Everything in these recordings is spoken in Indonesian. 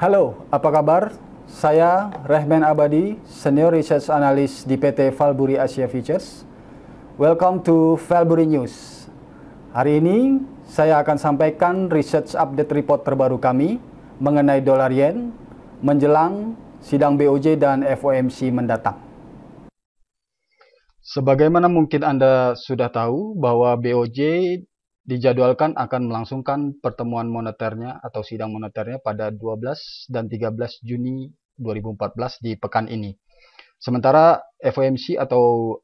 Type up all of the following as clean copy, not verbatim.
Halo, apa kabar? Saya Rehman Abadi, Senior Research Analyst di PT Valbury Asia Futures. Welcome to Valbury News. Hari ini saya akan sampaikan research update report terbaru kami mengenai dolar yen menjelang sidang BOJ dan FOMC mendatang. Sebagaimana mungkin Anda sudah tahu bahwa BOJ dijadwalkan akan melangsungkan pertemuan moneternya atau sidang moneternya pada 12 dan 13 Juni 2014 di pekan ini. Sementara FOMC atau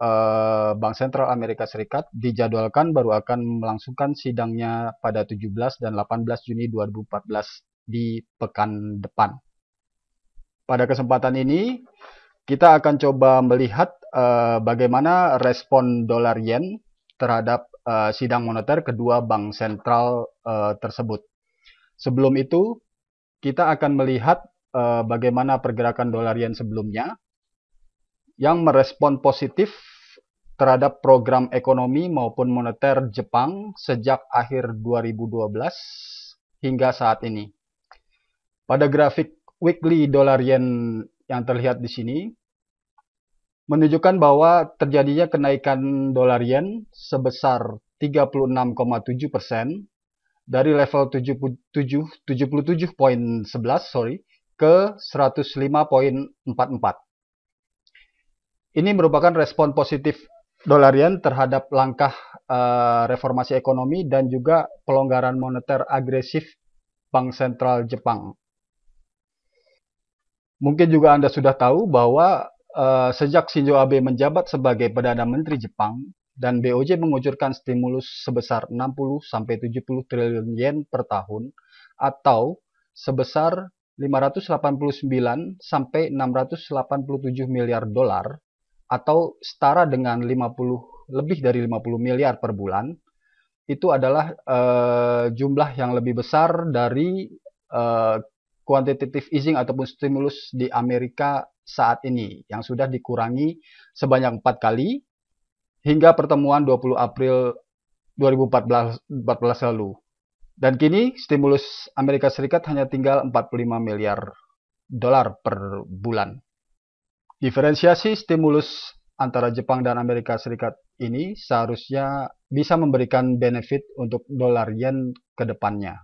Bank Sentral Amerika Serikat dijadwalkan baru akan melangsungkan sidangnya pada 17 dan 18 Juni 2014 di pekan depan. Pada kesempatan ini, kita akan coba melihat bagaimana respon dolar yen terhadap sidang moneter kedua bank sentral tersebut. Sebelum itu, kita akan melihat bagaimana pergerakan dolar yen sebelumnya yang merespon positif terhadap program ekonomi maupun moneter Jepang sejak akhir 2012 hingga saat ini. Pada grafik weekly dolar yen yang terlihat di sini, menunjukkan bahwa terjadinya kenaikan dolar yen sebesar 36,7% dari level 77.11 ke 105,44. Ini merupakan respon positif dolar yen terhadap langkah reformasi ekonomi dan juga pelonggaran moneter agresif Bank Sentral Jepang. Mungkin juga Anda sudah tahu bahwa sejak Shinzo Abe menjabat sebagai Perdana Menteri Jepang dan BOJ mengucurkan stimulus sebesar 60-70 triliun yen per tahun atau sebesar 589 sampai 687 miliar dolar atau setara dengan lebih dari 50 miliar per bulan, itu adalah jumlah yang lebih besar dari quantitative easing ataupun stimulus di Amerika saat ini yang sudah dikurangi sebanyak 4 kali hingga pertemuan 20 April 2014 lalu. Dan kini stimulus Amerika Serikat hanya tinggal 45 miliar dolar per bulan. Diferensiasi stimulus antara Jepang dan Amerika Serikat ini seharusnya bisa memberikan benefit untuk dolar yen ke depannya.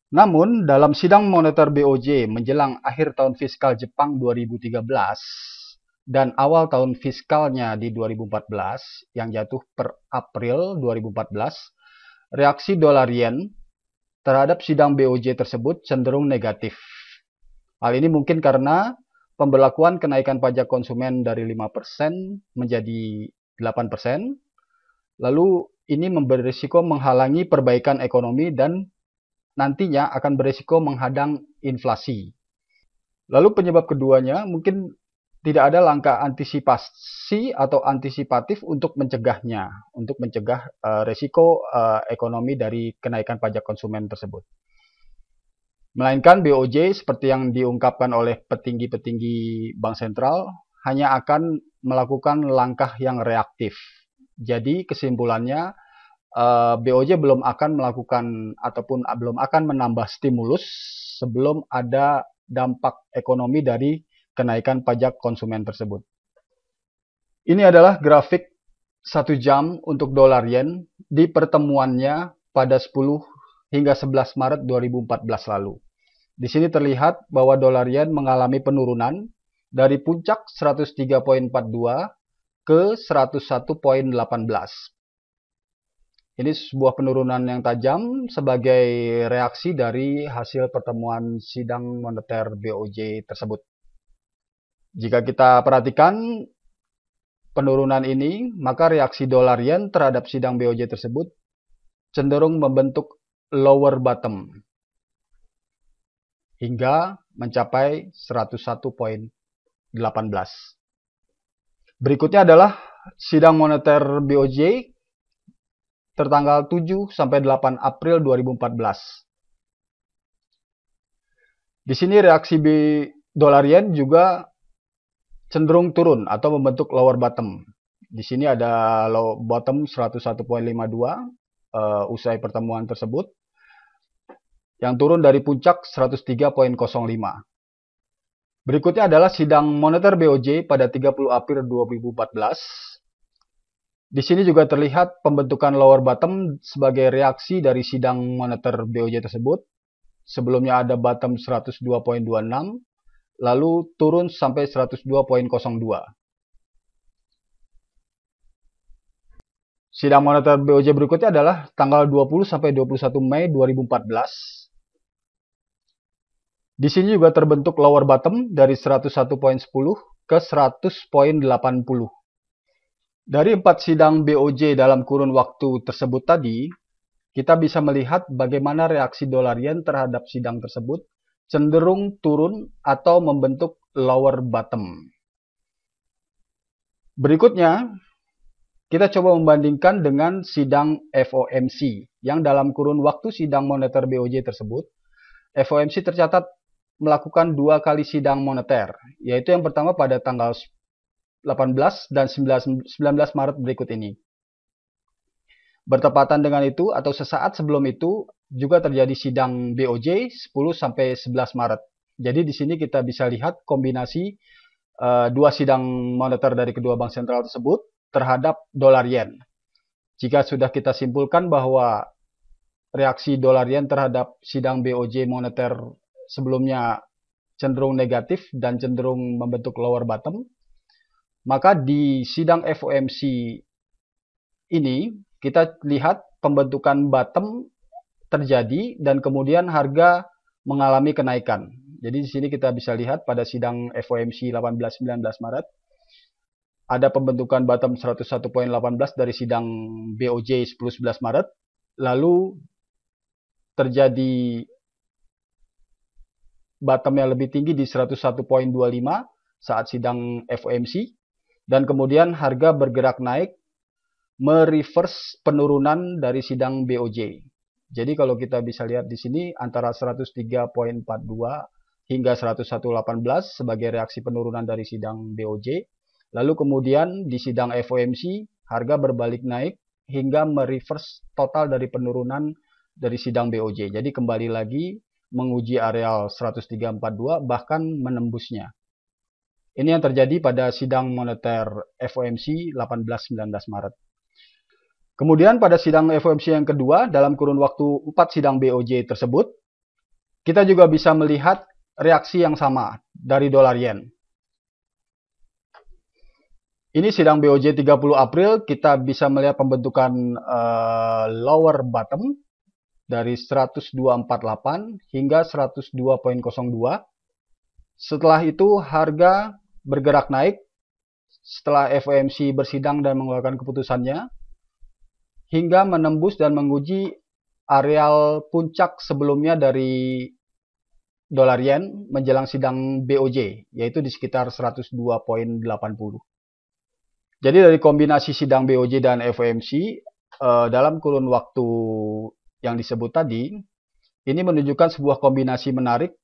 Namun, dalam sidang moneter BOJ menjelang akhir tahun fiskal Jepang 2013 dan awal tahun fiskalnya di 2014 yang jatuh per April 2014, reaksi dolar yen terhadap sidang BOJ tersebut cenderung negatif. Hal ini mungkin karena pemberlakuan kenaikan pajak konsumen dari 5% menjadi 8%, lalu ini berisiko menghalangi perbaikan ekonomi dan nantinya akan berisiko menghadang inflasi. Lalu penyebab keduanya mungkin tidak ada langkah antisipasi atau antisipatif untuk mencegahnya, untuk mencegah risiko ekonomi dari kenaikan pajak konsumen tersebut. Melainkan BOJ seperti yang diungkapkan oleh petinggi-petinggi bank sentral hanya akan melakukan langkah yang reaktif. Jadi kesimpulannya, BOJ belum akan melakukan ataupun belum akan menambah stimulus sebelum ada dampak ekonomi dari kenaikan pajak konsumen tersebut. Ini adalah grafik 1 jam untuk dolar yen di pertemuannya pada 10 hingga 11 Maret 2014 lalu. Di sini terlihat bahwa dolar yen mengalami penurunan dari puncak 103,42 ke 101,18. Ini sebuah penurunan yang tajam sebagai reaksi dari hasil pertemuan sidang moneter BOJ tersebut. Jika kita perhatikan penurunan ini, maka reaksi dolar yen terhadap sidang BOJ tersebut cenderung membentuk lower bottom hingga mencapai 101,18. Berikutnya adalah sidang moneter BOJ tertanggal 7 sampai 8 April 2014. Di sini reaksi dolar yen juga cenderung turun atau membentuk lower bottom. Di sini ada low bottom 101,52 usai pertemuan tersebut. yang turun dari puncak 103,05. Berikutnya adalah sidang moneter BOJ pada 30 April 2014. Di sini juga terlihat pembentukan lower bottom sebagai reaksi dari sidang moneter BOJ tersebut. Sebelumnya ada bottom 102,26, lalu turun sampai 102,02. Sidang moneter BOJ berikutnya adalah tanggal 20 sampai 21 Mei 2014. Di sini juga terbentuk lower bottom dari 101,10 ke 100,80. Dari 4 sidang BOJ dalam kurun waktu tersebut tadi, kita bisa melihat bagaimana reaksi dolar yen terhadap sidang tersebut cenderung turun atau membentuk lower bottom. Berikutnya, kita coba membandingkan dengan sidang FOMC, yang dalam kurun waktu sidang moneter BOJ tersebut, FOMC tercatat melakukan 2 kali sidang moneter, yaitu yang pertama pada tanggal 18 dan 19 Maret berikut ini. Bertepatan dengan itu atau sesaat sebelum itu juga terjadi sidang BOJ 10 sampai 11 Maret. Jadi di sini kita bisa lihat kombinasi dua sidang moneter dari kedua bank sentral tersebut terhadap dolar yen. Jika sudah kita simpulkan bahwa reaksi dolar yen terhadap sidang BOJ moneter sebelumnya cenderung negatif dan cenderung membentuk lower bottom, maka di sidang FOMC ini kita lihat pembentukan bottom terjadi dan kemudian harga mengalami kenaikan. Jadi di sini kita bisa lihat pada sidang FOMC 18-19 Maret ada pembentukan bottom 101,18 dari sidang BOJ 10-11 Maret, lalu terjadi bottom yang lebih tinggi di 101,25 saat sidang FOMC, dan kemudian harga bergerak naik mereverse penurunan dari sidang BOJ. Jadi kalau kita bisa lihat di sini antara 103,42 hingga 101,18 sebagai reaksi penurunan dari sidang BOJ. Lalu kemudian di sidang FOMC harga berbalik naik hingga mereverse total dari penurunan dari sidang BOJ. Jadi kembali lagi menguji areal 103,42 bahkan menembusnya. Ini yang terjadi pada sidang moneter FOMC 18-19 Maret. Kemudian pada sidang FOMC yang kedua dalam kurun waktu 4 sidang BOJ tersebut, kita juga bisa melihat reaksi yang sama dari dolar yen. Ini sidang BOJ 30 April, kita bisa melihat pembentukan lower bottom dari 102,48 hingga 102,02. Setelah itu harga bergerak naik setelah FOMC bersidang dan mengeluarkan keputusannya hingga menembus dan menguji areal puncak sebelumnya dari dolar yen menjelang sidang BOJ, yaitu di sekitar 102,80. Jadi dari kombinasi sidang BOJ dan FOMC dalam kurun waktu yang disebut tadi, ini menunjukkan sebuah kombinasi menarik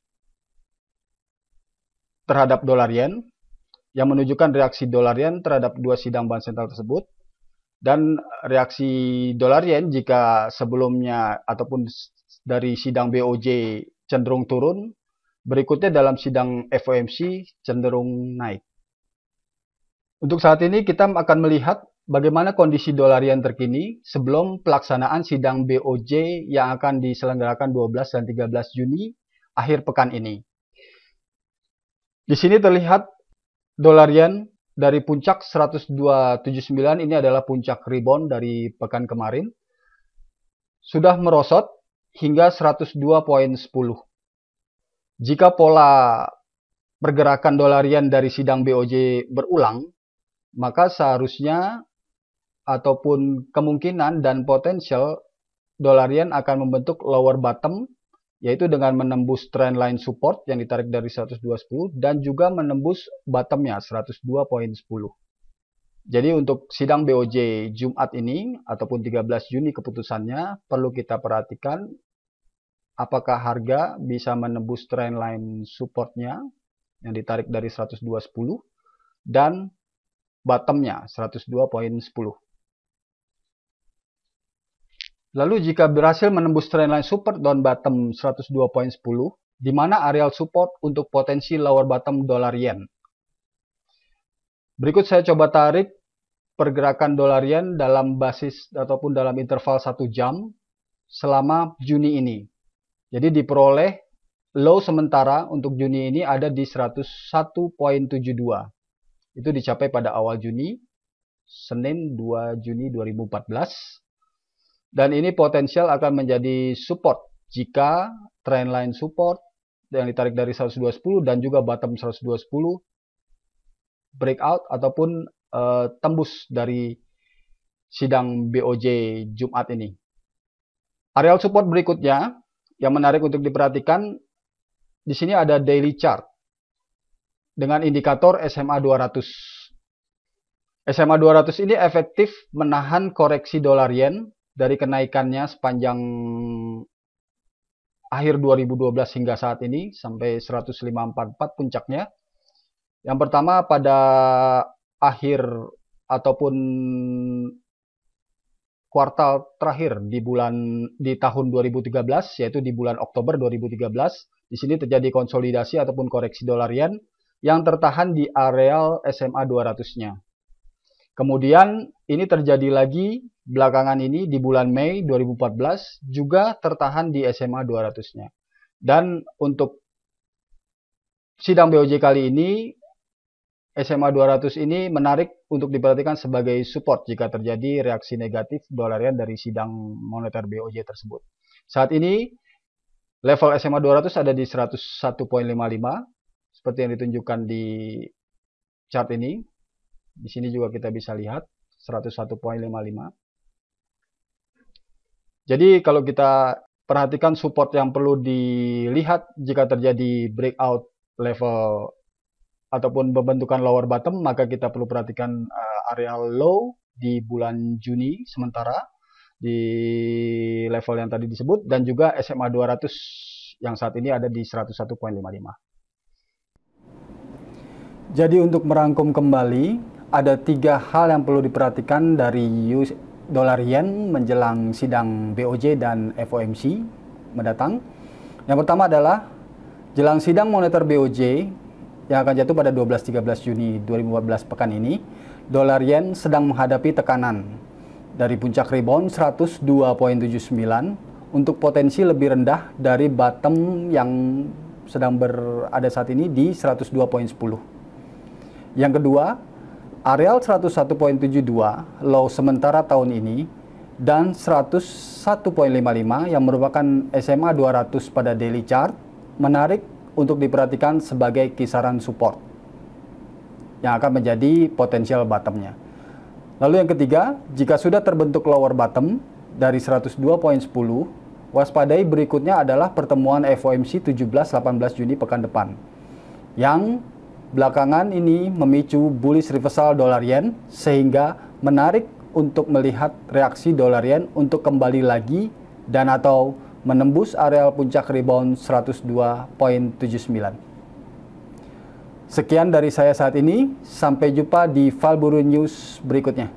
terhadap dolar yen yang menunjukkan reaksi dolar yen terhadap dua sidang bank sentral tersebut, dan reaksi dolar yen jika sebelumnya ataupun dari sidang BOJ cenderung turun, berikutnya dalam sidang FOMC cenderung naik. Untuk saat ini kita akan melihat bagaimana kondisi dolar yen terkini sebelum pelaksanaan sidang BOJ yang akan diselenggarakan 12 dan 13 Juni akhir pekan ini. Di sini terlihat dolar yen dari puncak 102,79, ini adalah puncak rebound dari pekan kemarin, sudah merosot hingga 102,10. Jika pola pergerakan dolar yen dari sidang BOJ berulang, maka seharusnya ataupun kemungkinan dan potensial dolar yen akan membentuk lower bottom, yaitu dengan menembus trendline support yang ditarik dari 102,10 dan juga menembus bottomnya 102,10. Jadi untuk sidang BOJ Jumat ini ataupun 13 Juni keputusannya perlu kita perhatikan apakah harga bisa menembus trendline supportnya yang ditarik dari 102,10 dan bottomnya 102,10. Lalu jika berhasil menembus trendline support dan bottom 102.10, di mana areal support untuk potensi lower bottom dolar yen. Berikut saya coba tarik pergerakan dolar yen dalam basis ataupun dalam interval 1 jam selama Juni ini. Jadi diperoleh low sementara untuk Juni ini ada di 101.72. Itu dicapai pada awal Juni, Senin 2 Juni 2014. Dan ini potensial akan menjadi support jika trendline support yang ditarik dari 102.10 dan juga bottom 102.10 breakout ataupun tembus dari sidang BOJ Jumat ini. Areal support berikutnya yang menarik untuk diperhatikan, di sini ada daily chart dengan indikator SMA 200. SMA 200 ini efektif menahan koreksi dolar yen dari kenaikannya sepanjang akhir 2012 hingga saat ini sampai 105.44 puncaknya. Yang pertama pada akhir ataupun kuartal terakhir di tahun 2013, yaitu di bulan Oktober 2013. Di sini terjadi konsolidasi ataupun koreksi dolar yen yang tertahan di areal SMA 200-nya. Kemudian ini terjadi lagi belakangan ini di bulan Mei 2014 juga tertahan di SMA 200-nya. Dan untuk sidang BOJ kali ini SMA 200 ini menarik untuk diperhatikan sebagai support jika terjadi reaksi negatif dolar yen dari sidang moneter BOJ tersebut. Saat ini level SMA 200 ada di 101.55 seperti yang ditunjukkan di chart ini. Di sini juga kita bisa lihat 101.55. Jadi kalau kita perhatikan support yang perlu dilihat jika terjadi breakout level ataupun pembentukan lower bottom, maka kita perlu perhatikan areal low di bulan Juni sementara di level yang tadi disebut, dan juga SMA 200 yang saat ini ada di 101.55. Jadi untuk merangkum kembali, ada 3 hal yang perlu diperhatikan dari dolar yen menjelang sidang BOJ dan FOMC mendatang. Yang pertama adalah jelang sidang moneter BOJ yang akan jatuh pada 12-13 Juni 2014 pekan ini, dolar yen sedang menghadapi tekanan dari puncak rebound 102.79 untuk potensi lebih rendah dari bottom yang sedang berada saat ini di 102.10. Yang kedua, areal 101.72 low sementara tahun ini dan 101.55 yang merupakan SMA 200 pada daily chart menarik untuk diperhatikan sebagai kisaran support yang akan menjadi potensial bottomnya. Lalu yang ketiga, jika sudah terbentuk lower bottom dari 102.10, waspadai berikutnya adalah pertemuan FOMC 17-18 Juni pekan depan yang belakangan ini memicu bullish reversal dolar yen sehingga menarik untuk melihat reaksi dolar yen untuk kembali lagi dan atau menembus areal puncak rebound 102.79. Sekian dari saya saat ini, sampai jumpa di Valburu News berikutnya.